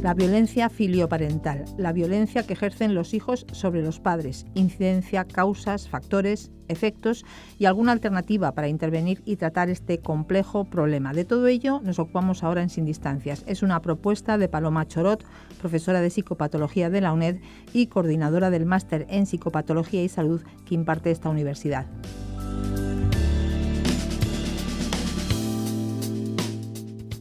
La violencia filioparental, la violencia que ejercen los hijos sobre los padres, incidencia, causas, factores, efectos y alguna alternativa para intervenir y tratar este complejo problema. De todo ello nos ocupamos ahora en Sin Distancias. Es una propuesta de Paloma Chorot, profesora de psicopatología de la UNED y coordinadora del máster en psicopatología y salud que imparte esta universidad.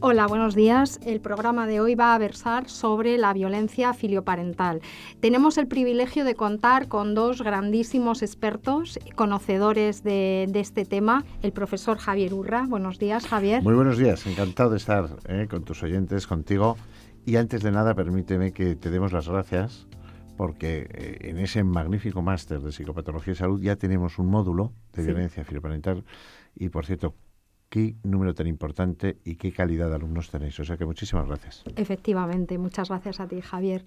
Hola, buenos días. El programa de hoy va a versar sobre la violencia filioparental. Tenemos el privilegio de contar con dos grandísimos expertos, conocedores de este tema, el profesor Javier Urra. Buenos días, Javier. Muy buenos días, encantado de estar con tus oyentes, contigo. Y antes de nada, permíteme que te demos las gracias porque en ese magnífico máster de psicopatología y salud ya tenemos un módulo de violencia filioparental y, por cierto, qué número tan importante y qué calidad de alumnos tenéis. O sea que muchísimas gracias. Efectivamente, muchas gracias a ti, Javier.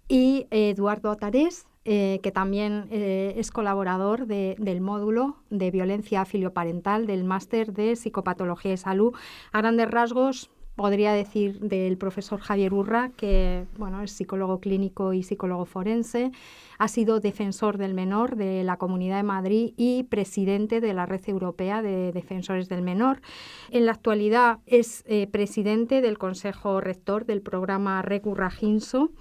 Y Eduardo Atarés, que también es colaborador del módulo de violencia filioparental del máster de psicopatología y salud. A grandes rasgos, podría decir del profesor Javier Urra, que es psicólogo clínico y psicólogo forense, ha sido defensor del menor de la Comunidad de Madrid y presidente de la Red Europea de Defensores del Menor. En la actualidad es presidente del Consejo Rector del programa Recurra-Ginso,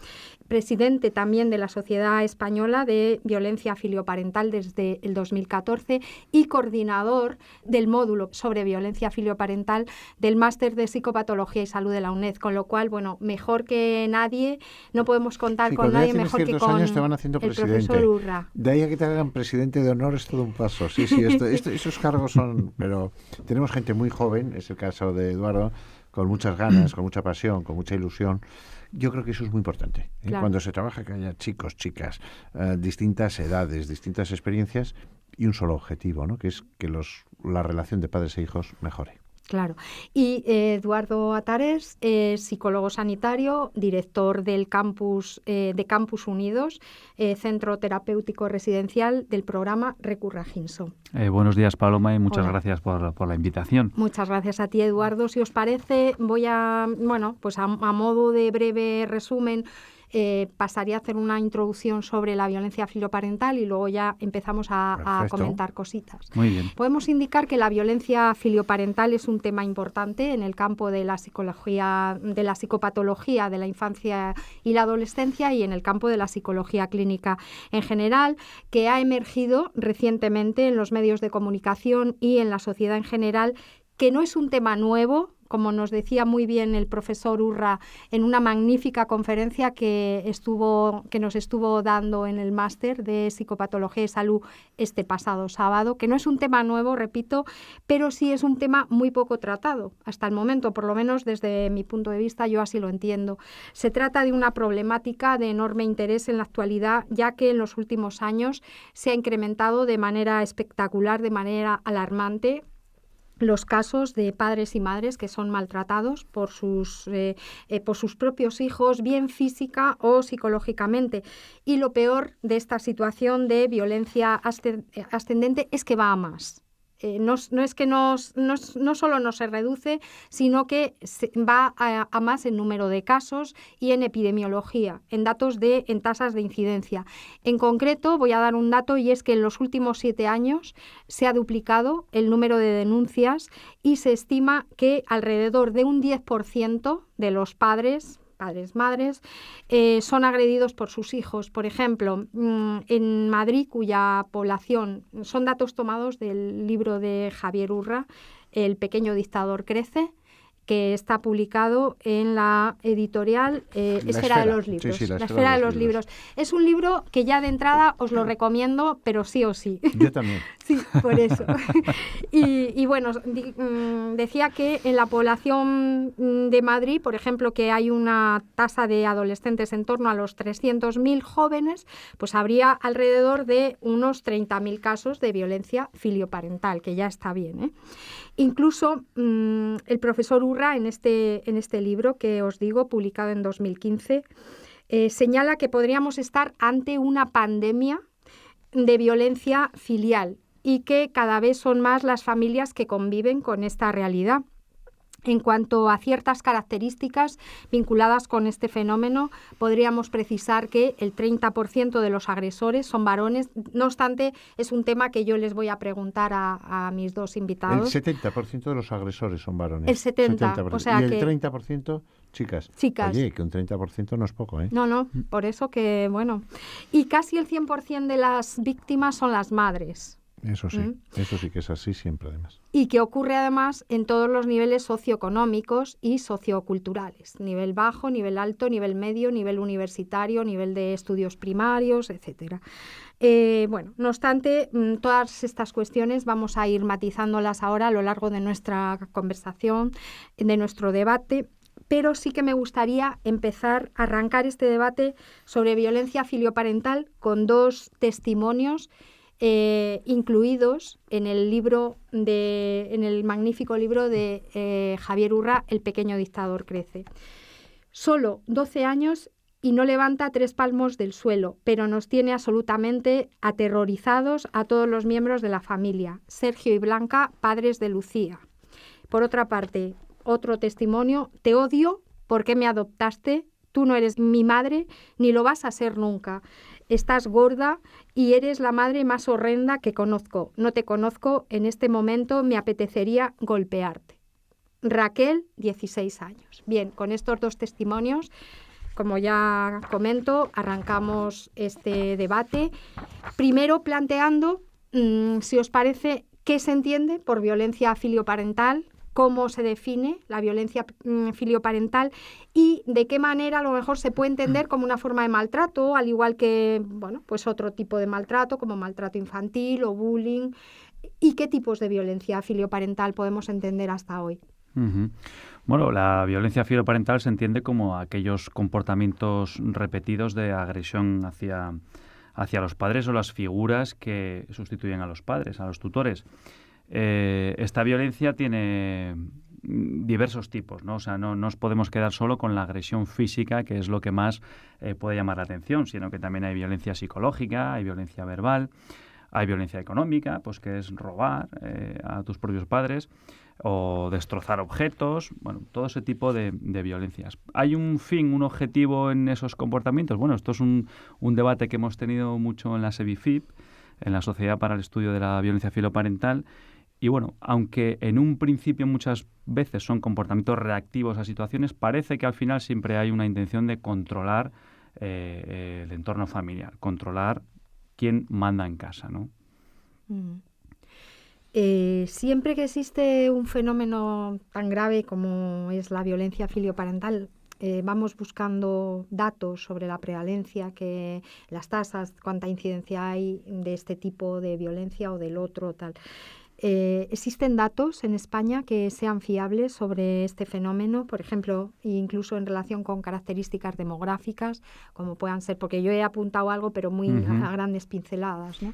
presidente también de la Sociedad Española de Violencia Filioparental desde el 2014 y coordinador del módulo sobre violencia filioparental del máster de psicopatología y salud de la UNED, con lo cual, mejor que nadie, no podemos contar con nadie mejor que con años te van haciendo el presidente. profesor Urra. De ahí a que te hagan presidente de honor es todo un paso. Sí, esos cargos son... Pero tenemos gente muy joven, es el caso de Eduardo, con muchas ganas, con mucha pasión, con mucha ilusión. Yo creo que eso es muy importante. Claro. Cuando se trabaja, que haya chicos, chicas, distintas edades, distintas experiencias y un solo objetivo, ¿no? Que es que la relación de padres e hijos mejore. Claro. Y Eduardo Atarés, psicólogo sanitario, director del campus de Campus Unidos, centro terapéutico residencial del programa Recurra-Ginso. Buenos días, Paloma, y muchas gracias por la invitación. Muchas gracias a ti, Eduardo. Si os parece, voy a modo de breve resumen, pasaría a hacer una introducción sobre la violencia filioparental y luego ya empezamos a comentar cositas. Muy bien. Podemos indicar que la violencia filioparental es un tema importante en el campo de la psicología, de la psicopatología de la infancia y la adolescencia y en el campo de la psicología clínica en general, que ha emergido recientemente en los medios de comunicación y en la sociedad en general, que no es un tema nuevo, como nos decía muy bien el profesor Urra en una magnífica conferencia que nos estuvo dando en el máster de psicopatología y salud este pasado sábado, que no es un tema nuevo, repito, pero sí es un tema muy poco tratado hasta el momento, por lo menos desde mi punto de vista, yo así lo entiendo. Se trata de una problemática de enorme interés en la actualidad, ya que en los últimos años se ha incrementado de manera espectacular, de manera alarmante, los casos de padres y madres que son maltratados por sus propios hijos, bien física o psicológicamente. Y lo peor de esta situación de violencia ascendente es que va a más. No solo no se reduce, sino que va a más en número de casos y en epidemiología, en tasas de incidencia. En concreto, voy a dar un dato y es que en los últimos 7 años se ha duplicado el número de denuncias y se estima que alrededor de un 10% de los padres, madres, son agredidos por sus hijos. Por ejemplo, en Madrid, cuya población, son datos tomados del libro de Javier Urra, El pequeño dictador crece, que está publicado en la editorial Esfera de los Libros. Sí, la Esfera de los Libros. Es un libro que ya de entrada os lo recomiendo, pero sí o sí. Yo también. Sí, por eso. Y decía que en la población de Madrid, por ejemplo, que hay una tasa de adolescentes en torno a los 300.000 jóvenes, pues habría alrededor de unos 30.000 casos de violencia filioparental, que ya está bien, ¿eh? Incluso el profesor Urra, en este libro que os digo, publicado en 2015, señala que podríamos estar ante una pandemia de violencia filial y que cada vez son más las familias que conviven con esta realidad. En cuanto a ciertas características vinculadas con este fenómeno, podríamos precisar que el 30% de los agresores son varones. No obstante, es un tema que yo les voy a preguntar a mis dos invitados. El 70% de los agresores son varones. El 70%. O sea y el que 30% chicas. Chicas. Oye, que un 30% no es poco, ¿eh? No, por eso que, bueno. Y casi el 100% de las víctimas son las madres. Eso sí, eso sí que es así siempre, además. Y que ocurre además en todos los niveles socioeconómicos y socioculturales. Nivel bajo, nivel alto, nivel medio, nivel universitario, nivel de estudios primarios, etcétera. Bueno, no obstante, todas estas cuestiones vamos a ir matizándolas ahora a lo largo de nuestra conversación, de nuestro debate. Pero sí que me gustaría a arrancar este debate sobre violencia filioparental con dos testimonios incluidos en el magnífico libro de Javier Urra, El pequeño dictador crece. Solo 12 años y no levanta 3 palmos del suelo, pero nos tiene absolutamente aterrorizados a todos los miembros de la familia. Sergio y Blanca, padres de Lucía. Por otra parte, otro testimonio: te odio, ¿por qué me adoptaste? Tú no eres mi madre, ni lo vas a ser nunca. Estás gorda y eres la madre más horrenda que conozco. No te conozco, en este momento me apetecería golpearte. Raquel, 16 años. Bien, con estos dos testimonios, como ya comento, arrancamos este debate. Primero planteando, si os parece, qué se entiende por violencia filioparental, cómo se define la violencia filioparental y de qué manera a lo mejor se puede entender como una forma de maltrato, al igual que, bueno, pues otro tipo de maltrato como maltrato infantil o bullying, y qué tipos de violencia filioparental podemos entender hasta hoy. Bueno, la violencia filioparental se entiende como aquellos comportamientos repetidos de agresión hacia los padres o las figuras que sustituyen a los padres, a los tutores. Esta violencia tiene diversos tipos, ¿no? O sea, no nos podemos quedar solo con la agresión física, que es lo que más puede llamar la atención, sino que también hay violencia psicológica, hay violencia verbal, hay violencia económica, pues que es robar a tus propios padres o destrozar objetos, bueno, todo ese tipo de violencias. ¿Hay un fin, un objetivo en esos comportamientos? Bueno, esto es un debate que hemos tenido mucho en la SEVIFIP, en la Sociedad para el Estudio de la Violencia Filioparental. Y bueno, aunque en un principio muchas veces son comportamientos reactivos a situaciones, parece que al final siempre hay una intención de controlar el entorno familiar, controlar quién manda en casa, ¿no? Siempre que existe un fenómeno tan grave como es la violencia filioparental, vamos buscando datos sobre la prevalencia, que las tasas, cuánta incidencia hay de este tipo de violencia o del otro, tal. ¿Existen datos en España que sean fiables sobre este fenómeno? Por ejemplo, incluso en relación con características demográficas, como puedan ser, porque yo he apuntado algo, pero muy a grandes pinceladas, ¿no?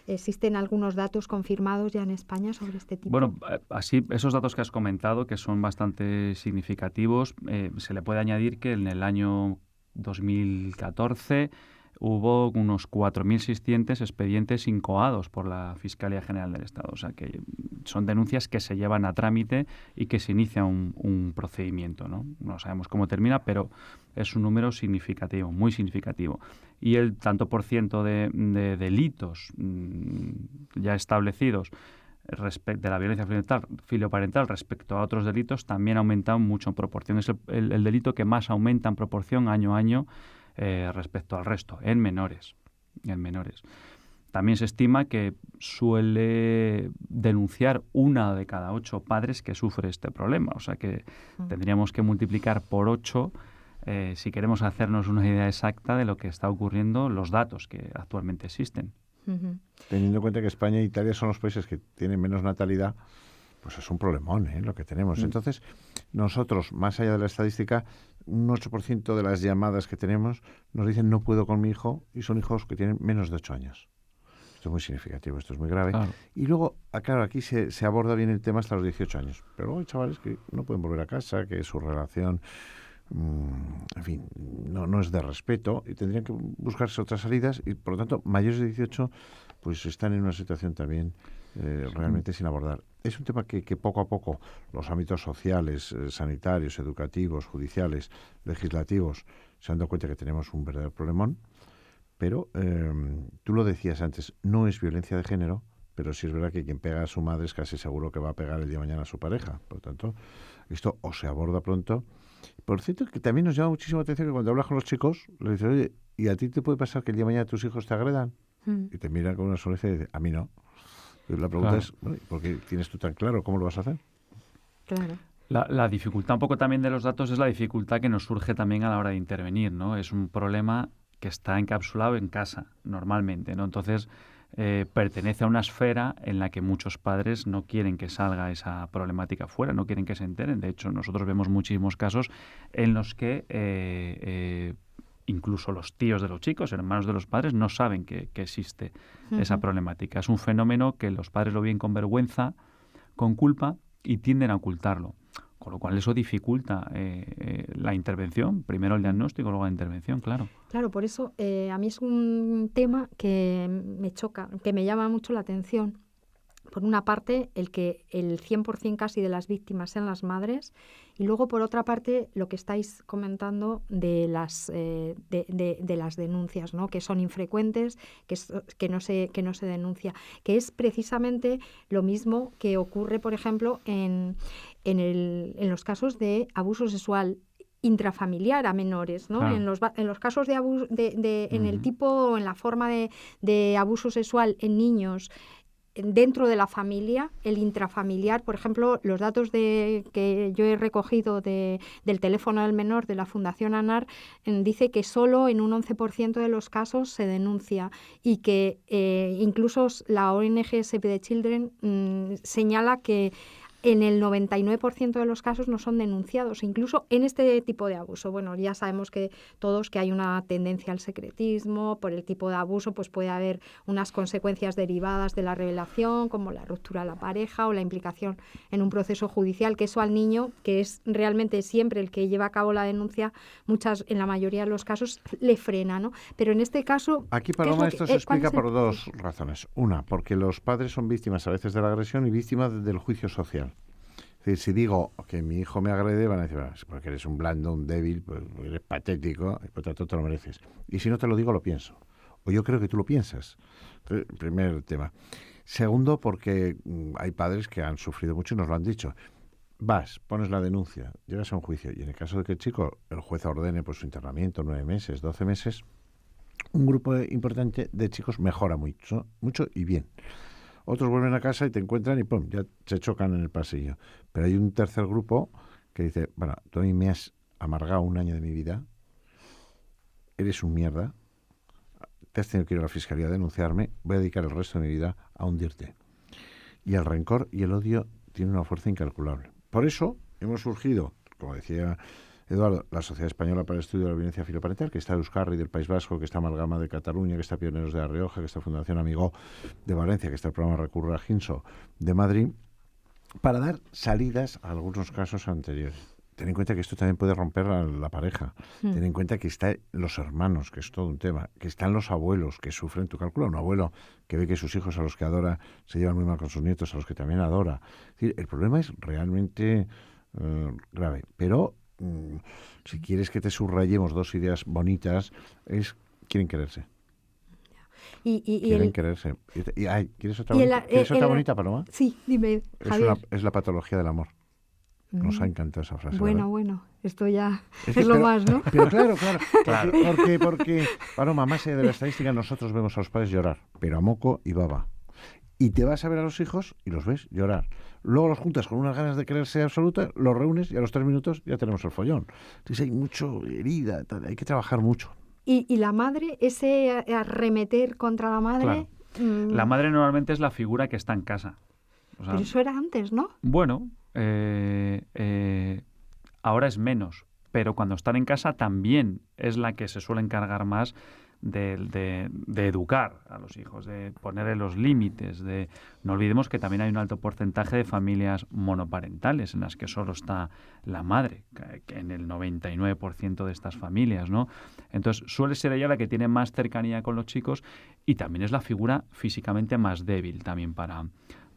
¿Existen algunos datos confirmados ya en España sobre este tipo? Bueno, así esos datos que has comentado, que son bastante significativos, se le puede añadir que en el año 2014 hubo unos 4.600 expedientes incoados por la Fiscalía General del Estado. O sea, que son denuncias que se llevan a trámite y que se inicia un procedimiento, ¿no? No sabemos cómo termina, pero es un número significativo, muy significativo. Y el tanto por ciento de delitos ya establecidos de la violencia filioparental respecto a otros delitos también ha aumentado mucho en proporción. Es el delito que más aumenta en proporción año a año respecto al resto, en menores. También se estima que suele denunciar 1 de cada 8 padres que sufre este problema. O sea que tendríamos que multiplicar por 8 si queremos hacernos una idea exacta de lo que está ocurriendo, los datos que actualmente existen. Teniendo en cuenta que España e Italia son los países que tienen menos natalidad, pues es un problemón, lo que tenemos. Entonces, nosotros, más allá de la estadística, un 8% de las llamadas que tenemos nos dicen no puedo con mi hijo, y son hijos que tienen menos de 8 años. Esto es muy significativo, esto es muy grave. Claro. Y luego, claro, aquí se aborda bien el tema hasta los 18 años. Pero luego hay chavales que no pueden volver a casa, que su relación, en fin, no es de respeto, y tendrían que buscarse otras salidas, y por lo tanto, mayores de 18, pues están en una situación también realmente sin abordar. es un tema que poco a poco los ámbitos sociales, sanitarios, educativos, judiciales, legislativos, se han dado cuenta que tenemos un verdadero problemón, pero tú lo decías antes, no es violencia de género, pero sí es verdad que quien pega a su madre es casi seguro que va a pegar el día de mañana a su pareja. Por lo tanto, esto o se aborda pronto. Por cierto, que también nos llama muchísimo la atención que cuando hablas con los chicos, le dices, oye, ¿y a ti te puede pasar que el día de mañana tus hijos te agredan? Y te miran con una sonrisa y dicen, a mí no. Y la pregunta es, bueno, ¿por qué tienes tú tan claro cómo lo vas a hacer? Claro. La dificultad un poco también de los datos es la dificultad que nos surge también a la hora de intervenir, ¿no? Es un problema que está encapsulado en casa, normalmente, ¿no? Entonces, pertenece a una esfera en la que muchos padres no quieren que salga esa problemática fuera, no quieren que se enteren. De hecho, nosotros vemos muchísimos casos en los que incluso los tíos de los chicos, hermanos de los padres, no saben que existe esa problemática. Es un fenómeno que los padres lo ven con vergüenza, con culpa y tienden a ocultarlo. Con lo cual eso dificulta la intervención, primero el diagnóstico, luego la intervención, claro. Claro, por eso a mí es un tema que me choca, que me llama mucho la atención. Por una parte, el que el 100% casi de las víctimas sean las madres, y luego, por otra parte, lo que estáis comentando de las denuncias, ¿no? Que son infrecuentes, que no se denuncia, que es precisamente lo mismo que ocurre, por ejemplo, en los casos de abuso sexual intrafamiliar a menores, ¿no? Claro. En los casos de abuso, en el tipo, en la forma de abuso sexual en niños dentro de la familia, el intrafamiliar, por ejemplo, los datos que yo he recogido del teléfono del menor de la Fundación ANAR dice que solo en un 11% de los casos se denuncia y que incluso la ONG Save the Children señala que en el 99% de los casos no son denunciados, incluso en este tipo de abuso. Bueno, ya sabemos que hay una tendencia al secretismo, por el tipo de abuso pues puede haber unas consecuencias derivadas de la revelación, como la ruptura de la pareja o la implicación en un proceso judicial, que eso al niño, que es realmente siempre el que lleva a cabo la denuncia, en la mayoría de los casos le frena, ¿no? Pero en este caso... Aquí, Paloma, esto se explica por dos razones. Una, porque los padres son víctimas a veces de la agresión y víctimas del juicio social. Es decir, si digo que mi hijo me agrede, van a decir, bueno, porque eres un blando, un débil, pues eres patético, y por tanto te lo mereces. Y si no te lo digo, lo pienso. O yo creo que tú lo piensas. Entonces, primer tema. Segundo, porque hay padres que han sufrido mucho y nos lo han dicho. Vas, pones la denuncia, llegas a un juicio, y en el caso de que el juez ordene pues, su internamiento, 9 meses, 12 meses, un grupo importante de chicos mejora mucho y bien. Otros vuelven a casa y te encuentran y ¡pum!, ya se chocan en el pasillo. Pero hay un tercer grupo que dice, bueno, tú a mí me has amargado un año de mi vida, eres un mierda, te has tenido que ir a la fiscalía a denunciarme, voy a dedicar el resto de mi vida a hundirte. Y el rencor y el odio tienen una fuerza incalculable. Por eso hemos surgido, como decía Eduardo, la Sociedad Española para el Estudio de la Violencia Filoparental, que está Euskarri del País Vasco, que está Amalgama de Cataluña, que está Pioneros de La Rioja, que está Fundación Amigó de Valencia, que está el programa Recurra a Ginso de Madrid, para dar salidas a algunos casos anteriores. Ten en cuenta que esto también puede romper la pareja. Ten en cuenta que están los hermanos, que es todo un tema, que están los abuelos que sufren. Tu cálculo, un abuelo que ve que sus hijos a los que adora se llevan muy mal con sus nietos, a los que también adora. Es decir, el problema es realmente grave, pero si quieres que te subrayemos dos ideas bonitas, quieren quererse. Quieren quererse. ¿Quieres otra bonita, Paloma? Sí, dime, Javier. Es la patología del amor. Nos ha encantado esa frase. Bueno, esto ya es lo más, ¿no? Pero claro. Porque, Paloma, más allá de la estadística, nosotros vemos a los padres llorar, pero a moco y baba. Y te vas a ver a los hijos y los ves llorar. Luego los juntas con unas ganas de quererse absoluta, los reúnes y a los 3 minutos ya tenemos el follón. Entonces hay mucho herida, hay que trabajar mucho. ¿Y la madre, ese arremeter contra la madre? Claro. La madre normalmente es la figura que está en casa. O sea, pero eso era antes, ¿no? Bueno, ahora es menos, pero cuando están en casa también es la que se suele encargar más de educar a los hijos, de ponerle los límites. No olvidemos que también hay un alto porcentaje de familias monoparentales en las que solo está la madre, que en el 99% de estas familias, ¿no? Entonces suele ser ella la que tiene más cercanía con los chicos y también es la figura físicamente más débil también para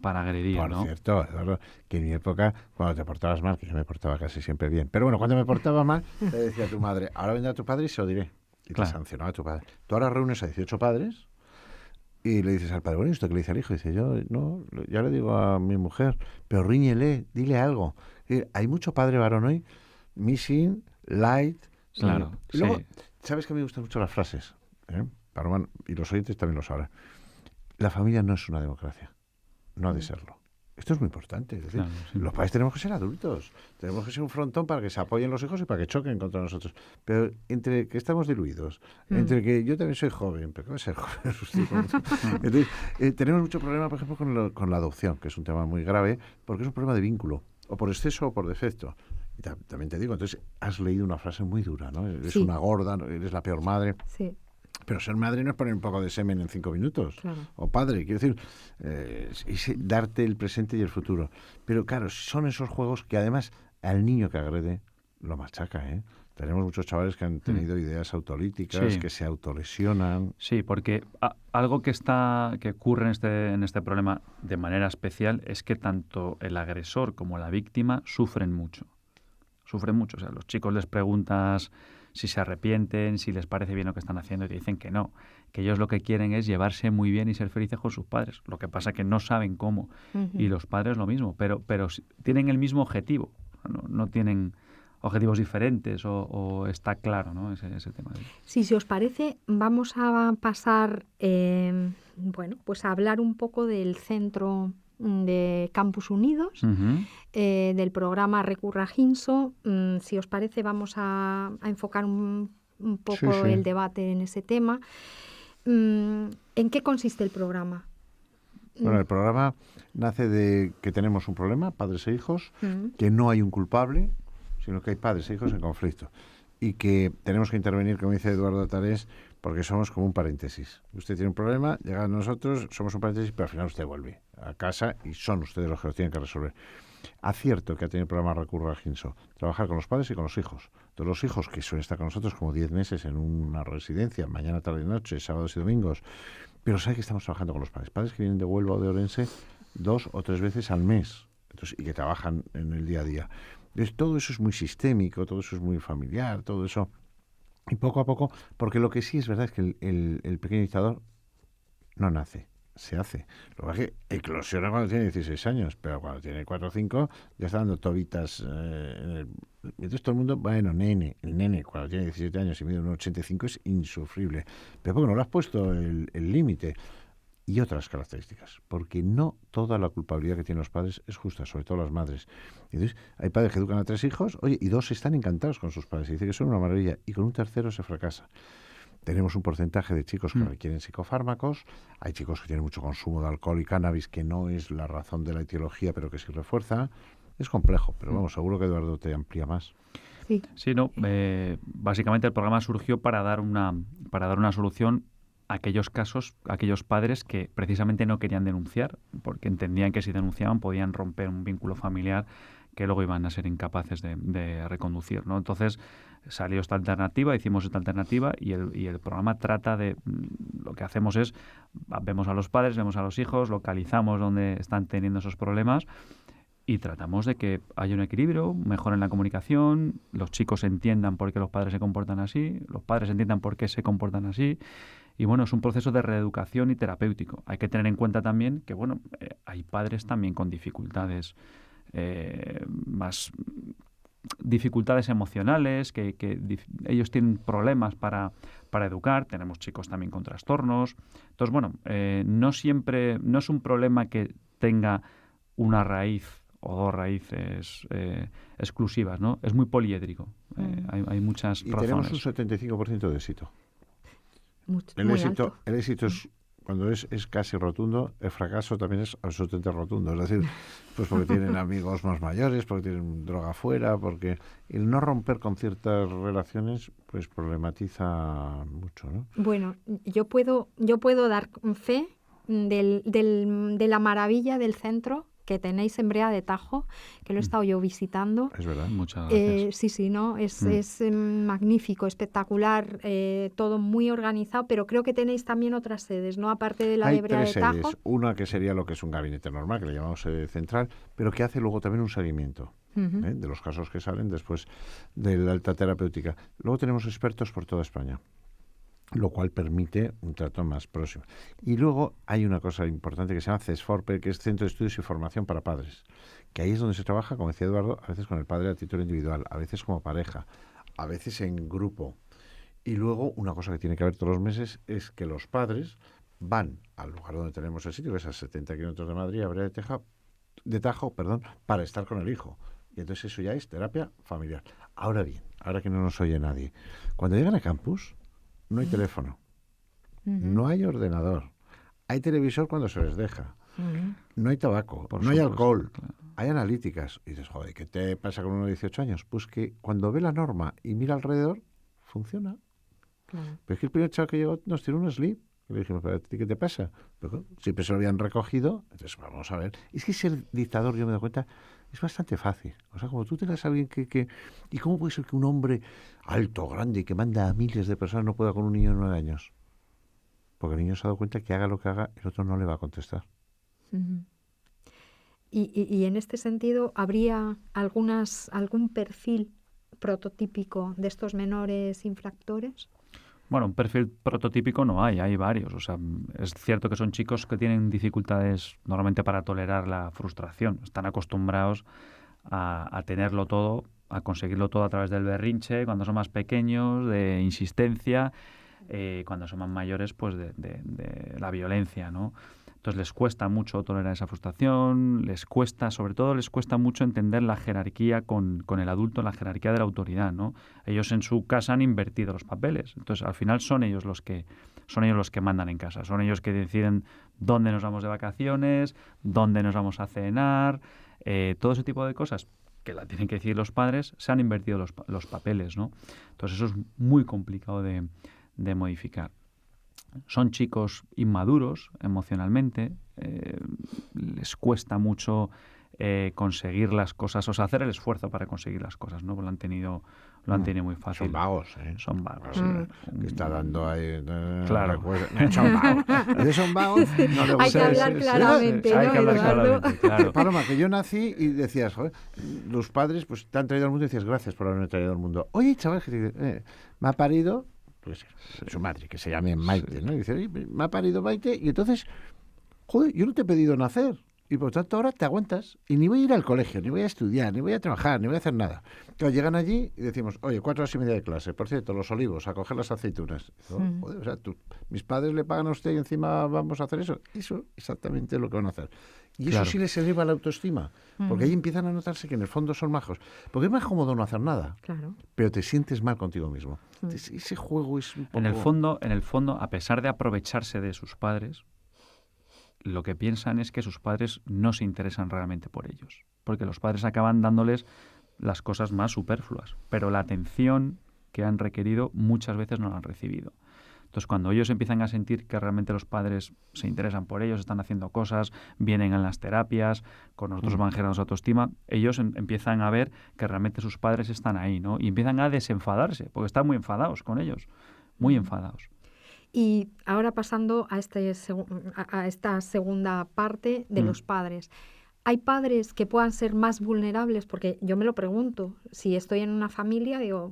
para agredir, Por ¿no? cierto, Eduardo, que en mi época, cuando te portabas mal, que yo me portaba casi siempre bien, pero bueno, cuando me portaba mal, te decía tu madre, ahora vendrá tu padre y se lo diré. Y Claro. te sancionaba a tu padre. Tú ahora reúnes a 18 padres y le dices al padre, bueno, ¿y esto qué le dice al hijo? Y dice, yo no, ya le digo a mi mujer, pero ríñele, dile algo. Hay mucho padre varón hoy, missing, light. Claro, Y luego, sí. ¿sabes que me gustan mucho las frases? Paromán, y los oyentes también lo sabrán. La familia no es una democracia. No ha de serlo. Esto es muy importante. Es decir, Claro, sí. los padres tenemos que ser adultos. Tenemos que ser un frontón para que se apoyen los hijos y para que choquen contra nosotros. Pero entre que estamos diluidos, entre que yo también soy joven, pero ¿qué va a ser joven? Entonces, tenemos mucho problema, por ejemplo, con la adopción, que es un tema muy grave, porque es un problema de vínculo, o por exceso o por defecto. Y también te digo, entonces, has leído una frase muy dura, ¿no? Eres Sí. una gorda, eres la peor madre. Sí, Pero ser madre no es poner un poco de semen en 5 minutos. claro. O padre, quiero decir, es darte el presente y el futuro. Pero claro, son esos juegos que además al niño que agrede lo machaca, ¿eh? Tenemos muchos chavales que han tenido ideas autolíticas, Sí. que se autolesionan. Sí, porque algo que ocurre en este problema de manera especial es que tanto el agresor como la víctima sufren mucho. Sufren mucho. O sea, los chicos les preguntas si se arrepienten, si les parece bien lo que están haciendo y te dicen que no, que ellos lo que quieren es llevarse muy bien y ser felices con sus padres. Lo que pasa es que no saben cómo. Y los padres lo mismo, pero tienen el mismo objetivo. No tienen objetivos diferentes o está claro, ¿no? ese tema. Sí, si os parece, vamos a pasar pues a hablar un poco del centro de Campus Unidos, del programa Recurra Ginso. Si os parece, vamos a enfocar un poco Sí. el debate en ese tema. ¿En qué consiste el programa? Bueno, el programa nace de que tenemos un problema, padres e hijos, Mm. que no hay un culpable, sino que hay padres e hijos en conflicto. Y que tenemos que intervenir, como dice Eduardo Tarés, porque somos como un paréntesis. Usted tiene un problema, llega a nosotros, somos un paréntesis, pero al final usted vuelve a casa y son ustedes los que lo tienen que resolver. Acierto que ha tenido el programa Recurra Ginso, trabajar con los padres y con los hijos. Todos los hijos que suelen estar con nosotros como 10 meses en una residencia, mañana, tarde y noche, sábados y domingos, pero sabe que estamos trabajando con los padres. Padres que vienen de Huelva o de Orense 2 o 3 veces al mes. Entonces, y que trabajan en el día a día. Entonces, todo eso es muy sistémico, todo eso es muy familiar, todo eso. Y poco a poco, porque lo que sí es verdad es que el pequeño dictador no nace, se hace. Lo que pasa es que eclosiona cuando tiene 16 años, pero cuando tiene 4 o 5 ya está dando tobitas. Entonces todo el mundo, bueno, el nene cuando tiene 17 años y mide 1,85 es insufrible. Pero porque no le has puesto el límite. Y otras características, porque no toda la culpabilidad que tienen los padres es justa, sobre todo las madres. Entonces, hay padres que educan a 3 hijos, oye, y 2 están encantados con sus padres, y dicen que son una maravilla, y con un tercero se fracasa. Tenemos un porcentaje de chicos que requieren psicofármacos, hay chicos que tienen mucho consumo de alcohol y cannabis, que no es la razón de la etiología, pero que sí refuerza. Es complejo, pero vamos, seguro que Eduardo te amplía más. Sí, no. Básicamente el programa surgió para dar una solución a aquellos casos, a aquellos padres que precisamente no querían denunciar, porque entendían que si denunciaban podían romper un vínculo familiar que luego iban a ser incapaces de reconducir, ¿no? Entonces salió esta alternativa, hicimos esta alternativa y el programa trata de... Lo que hacemos es, vemos a los padres, vemos a los hijos, localizamos dónde están teniendo esos problemas y tratamos de que haya un equilibrio, mejoren la comunicación, los chicos entiendan por qué los padres se comportan así, los padres entiendan por qué se comportan así. Y bueno, es un proceso de reeducación y terapéutico. Hay que tener en cuenta también que, bueno, hay padres también con dificultades, más dificultades emocionales, que ellos tienen problemas para educar. Tenemos chicos también con trastornos. Entonces, bueno, no es un problema que tenga una raíz o dos raíces exclusivas, ¿no? Es muy poliédrico. Hay muchas y razones. Tenemos un 75% de éxito. El éxito es cuando es casi rotundo, el fracaso también es absolutamente rotundo. Es decir, pues porque tienen amigos más mayores, porque tienen droga fuera, porque el no romper con ciertas relaciones pues problematiza mucho, ¿no? Bueno, yo puedo dar fe de la maravilla del centro que tenéis en Brea de Tajo, que lo he estado yo visitando. Es verdad. Muchas gracias. Sí, ¿no? Es magnífico, espectacular, todo muy organizado, pero creo que tenéis también otras sedes, ¿no? Aparte de la Hay de Brea de 3 Tajo. sedes. Una que sería lo que es un gabinete normal, que le llamamos sede central, pero que hace luego también un seguimiento de los casos que salen después de la alta terapéutica. Luego tenemos expertos por toda España, lo cual permite un trato más próximo. Y luego hay una cosa importante que se llama CESFORPE, que es Centro de Estudios y Formación para Padres, que ahí es donde se trabaja, como decía Eduardo, a veces con el padre a título individual, a veces como pareja, a veces en grupo. Y luego una cosa que tiene que haber todos los meses es que los padres van al lugar donde tenemos el sitio, que es a 70 kilómetros de Madrid, a Brea de Tajo, para estar con el hijo. Y entonces eso ya es terapia familiar. Ahora bien, ahora que no nos oye nadie, cuando llegan a campus no hay teléfono, no hay ordenador, hay televisor cuando se les deja, no hay tabaco, no hay alcohol, claro. Hay analíticas. Y dices, joder, ¿qué te pasa con uno de 18 años? Pues que cuando ve la norma y mira alrededor, funciona. Claro. Pero es que el primer chaval que llegó nos tiró un slip. Y le dijimos, ¿pero a ti qué te pasa? Pero siempre se lo habían recogido. Entonces, vamos a ver. Es que ser dictador, yo me doy cuenta, es bastante fácil. O sea, como tú tengas a alguien que... ¿Y cómo puede ser que un hombre alto, grande y que manda a miles de personas no pueda con un niño de 9 años? Porque el niño se ha dado cuenta que haga lo que haga, el otro no le va a contestar. Y en este sentido, ¿habría algún perfil prototípico de estos menores infractores? Bueno, un perfil prototípico no hay varios. O sea, es cierto que son chicos que tienen dificultades normalmente para tolerar la frustración. Están acostumbrados a tenerlo todo, a conseguirlo todo a través del berrinche, cuando son más pequeños, de insistencia, cuando son más mayores, pues de la violencia, ¿no? Entonces les cuesta mucho tolerar esa frustración, sobre todo les cuesta mucho entender la jerarquía con el adulto, la jerarquía de la autoridad, ¿no? Ellos en su casa han invertido los papeles, entonces al final son ellos los que mandan en casa, son ellos que deciden dónde nos vamos de vacaciones, dónde nos vamos a cenar, todo ese tipo de cosas que la tienen que decir los padres, se han invertido los papeles, ¿no? Entonces eso es muy complicado de modificar. Son chicos inmaduros emocionalmente, les cuesta mucho conseguir las cosas, o sea, hacer el esfuerzo para conseguir las cosas, ¿no? Lo han tenido muy fácil. Son vagos, ¿eh? Son vagos. Que está dando ahí... Claro. Son vagos. ¿De son vagos? No le gusta. Hay que hablar claramente, ¿no, hay que hablar Eduardo? claramente, claro. Paloma, que yo nací y decías, joder, los padres pues te han traído al mundo y decías, gracias por haberme traído al mundo. Oye, chaval, que me ha parido... Pues su madre, que se llame Maite, ¿no? Y dice, oye, me ha parido Maite, y entonces, joder, yo no te he pedido nacer, y por tanto ahora te aguantas, y ni voy a ir al colegio, ni voy a estudiar, ni voy a trabajar, ni voy a hacer nada. Entonces llegan allí y decimos, oye, 4:30 de clase, por cierto, los olivos, a coger las aceitunas. Joder, o sea, mis padres le pagan a usted y encima vamos a hacer eso. Eso exactamente es lo que van a hacer. Y eso sí les eleva la autoestima, porque ahí empiezan a notarse que en el fondo son majos. Porque es más cómodo no hacer nada, claro, pero te sientes mal contigo mismo. Ese juego es un poco... En el fondo, a pesar de aprovecharse de sus padres, lo que piensan es que sus padres no se interesan realmente por ellos, porque los padres acaban dándoles las cosas más superfluas, pero la atención que han requerido muchas veces no la han recibido. Entonces, cuando ellos empiezan a sentir que realmente los padres se interesan por ellos, están haciendo cosas, vienen en las terapias, con nosotros van generando su autoestima, ellos empiezan a ver que realmente sus padres están ahí, ¿no? Y empiezan a desenfadarse, porque están muy enfadados con ellos, muy enfadados. Y ahora pasando a esta segunda parte de los padres. ¿Hay padres que puedan ser más vulnerables? Porque yo me lo pregunto. Si estoy en una familia, digo,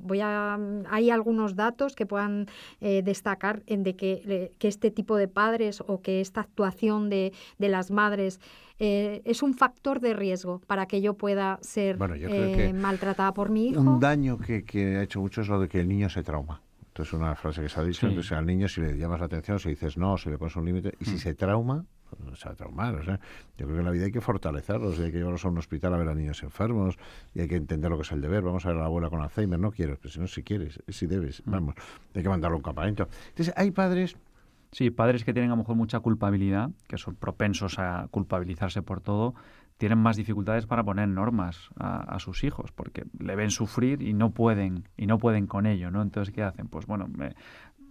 hay algunos datos que puedan destacar de que este tipo de padres o que esta actuación de las madres es un factor de riesgo para que yo pueda ser maltratada por mi hijo. Un daño que ha hecho mucho es lo de que el niño se trauma. Entonces, una frase que se ha dicho, sí. Entonces al niño si le llamas la atención, si dices no, si le pones un límite, y si se trauma, se va a traumar. O sea, yo creo que en la vida hay que fortalecerlos, y hay que llevarlos a un hospital a ver a niños enfermos, y hay que entender lo que es el deber. Vamos a ver a la abuela con Alzheimer, no quiero, pero si no, si quieres, si debes, vamos, hay que mandarlo a un campamento. Entonces, hay padres... Sí, padres que tienen a lo mejor mucha culpabilidad, que son propensos a culpabilizarse por todo, tienen más dificultades para poner normas a sus hijos, porque le ven sufrir y no pueden con ello, ¿no? Entonces, ¿qué hacen? Pues bueno,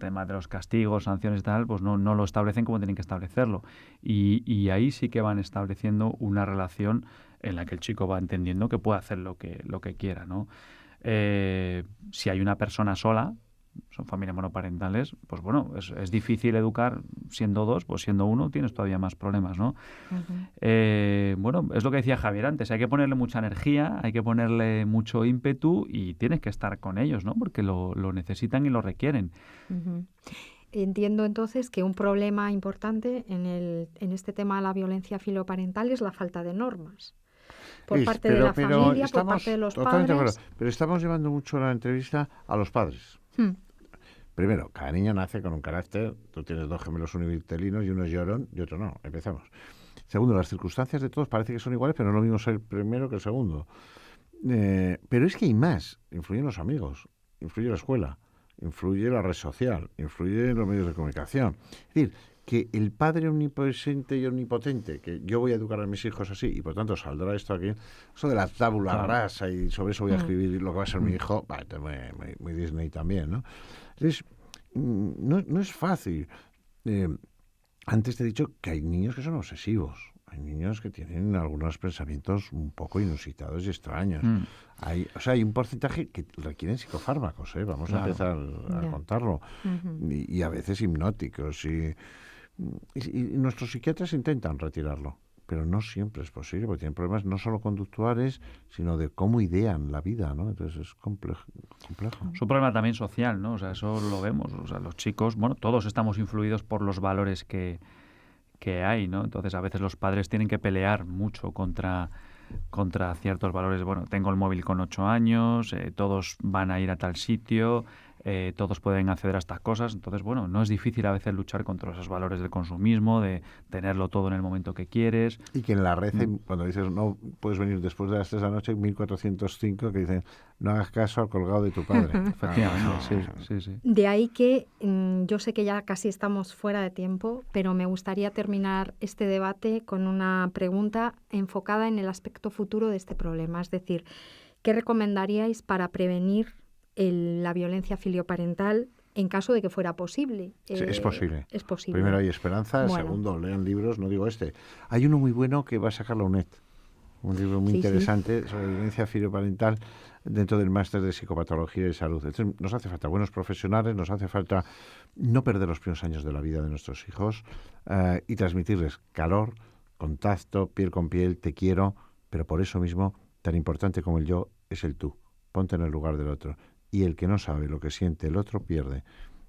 tema de los castigos, sanciones y tal, pues no lo establecen como tienen que establecerlo. Y ahí sí que van estableciendo una relación en la que el chico va entendiendo que puede hacer lo que quiera, ¿no? Si hay una persona sola, son familias monoparentales, pues bueno, es difícil educar siendo dos, pues siendo uno tienes todavía más problemas, ¿no? Bueno, es lo que decía Javier antes, hay que ponerle mucha energía, hay que ponerle mucho ímpetu y tienes que estar con ellos, ¿no? Porque lo necesitan y lo requieren. Entiendo entonces que un problema importante en este tema de la violencia filoparental es la falta de normas. Por parte de la familia, por parte de los padres. Pero estamos llevando mucho la entrevista a los padres. Primero, cada niño nace con un carácter. Tú tienes 2 gemelos univitelinos y uno es llorón y otro no. Empezamos. Segundo, las circunstancias de todos parece que son iguales, pero no es lo mismo ser el primero que el segundo. Pero es que hay más. Influyen los amigos, influye la escuela, influye la red social, influye los medios de comunicación. Es decir, que el padre omnipresente y omnipotente, que yo voy a educar a mis hijos así y por tanto saldrá esto aquí, eso de la tabula rasa y sobre eso voy a escribir lo que va a ser mi hijo, muy Disney también, ¿no? Entonces, no es fácil. Antes te he dicho que hay niños que son obsesivos, hay niños que tienen algunos pensamientos un poco inusitados y extraños. Hay un porcentaje que requieren psicofármacos, vamos a empezar a contarlo, y a veces hipnóticos, y nuestros psiquiatras intentan retirarlo, pero no siempre es posible, porque tienen problemas no solo conductuales, sino de cómo idean la vida, ¿no? Entonces es complejo. Es un problema también social, ¿no? O sea, eso lo vemos. O sea, los chicos, bueno, todos estamos influidos por los valores que hay, ¿no? Entonces a veces los padres tienen que pelear mucho contra ciertos valores. Bueno, tengo el móvil con 8 años, todos van a ir a tal sitio, todos pueden acceder a estas cosas. Entonces, bueno, no es difícil a veces luchar contra esos valores del consumismo, de tenerlo todo en el momento que quieres. Y que en la red, cuando dices no puedes venir después de las 3 de la noche, 1405 que dicen no hagas caso al colgado de tu padre. Efectivamente, sí. De ahí que yo sé que ya casi estamos fuera de tiempo, pero me gustaría terminar este debate con una pregunta enfocada en el aspecto futuro de este problema. Es decir, ¿qué recomendaríais para prevenir la violencia filioparental en caso de que fuera posible? Sí, es posible. Es posible. Primero hay esperanza, segundo lean libros, no digo este. Hay uno muy bueno que va a sacar la UNED, un libro muy interesante sobre violencia filioparental dentro del máster de psicopatología y salud. Entonces, nos hace falta buenos profesionales, nos hace falta no perder los primeros años de la vida de nuestros hijos y transmitirles calor, contacto, piel con piel, te quiero, pero por eso mismo, tan importante como el yo es el tú. Ponte en el lugar del otro. Y el que no sabe lo que siente el otro pierde.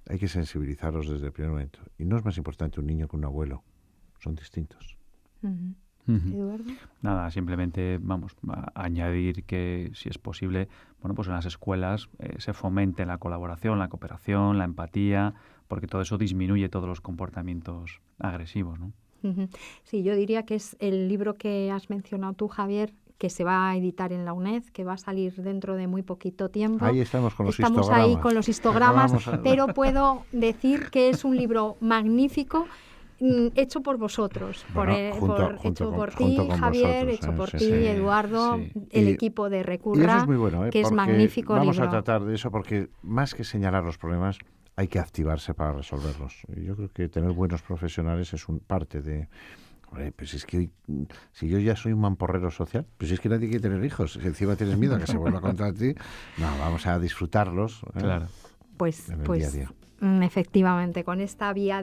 Hay que sensibilizarlos desde el primer momento. Y no es más importante un niño que un abuelo. Son distintos. Eduardo. Nada, simplemente vamos a añadir que si es posible, bueno, pues en las escuelas se fomente la colaboración, la cooperación, la empatía, porque todo eso disminuye todos los comportamientos agresivos, ¿no? Sí, yo diría que es el libro que has mencionado tú, Javier, que se va a editar en la UNED, que va a salir dentro de muy poquito tiempo. Ahí estamos con los histogramas. Estamos ahí con los histogramas, pero puedo decir que es un libro magnífico, hecho por vosotros, hecho por ti, Javier, hecho por ti, Eduardo, el equipo de Recurra, y eso es muy bueno, que es magnífico vamos libro. A tratar de eso porque más que señalar los problemas, hay que activarse para resolverlos. Y yo creo que tener buenos profesionales es parte de... Pues es que si yo ya soy un mamporrero social, pues es que nadie quiere tener hijos. Si encima tienes miedo a que se vuelva contra ti, no, vamos a disfrutarlos. Claro. Pues día a día. Efectivamente, con esta vía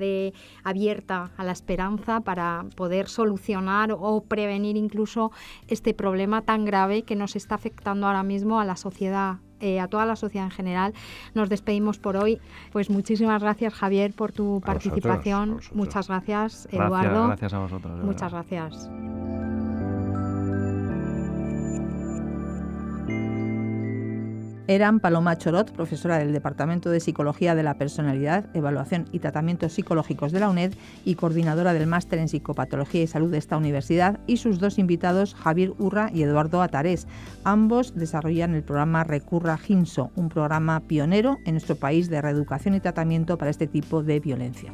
abierta a la esperanza para poder solucionar o prevenir incluso este problema tan grave que nos está afectando ahora mismo a la sociedad, a toda la sociedad en general. Nos despedimos por hoy. Pues muchísimas gracias, Javier, por tu participación. Vosotros. Muchas gracias, Eduardo. Gracias a vosotros. Muchas gracias. Eran Paloma Chorot, profesora del Departamento de Psicología de la Personalidad, Evaluación y Tratamientos Psicológicos de la UNED y coordinadora del Máster en Psicopatología y Salud de esta universidad, y sus dos invitados, Javier Urra y Eduardo Atarés. Ambos desarrollan el programa Recurra Ginso, un programa pionero en nuestro país de reeducación y tratamiento para este tipo de violencia.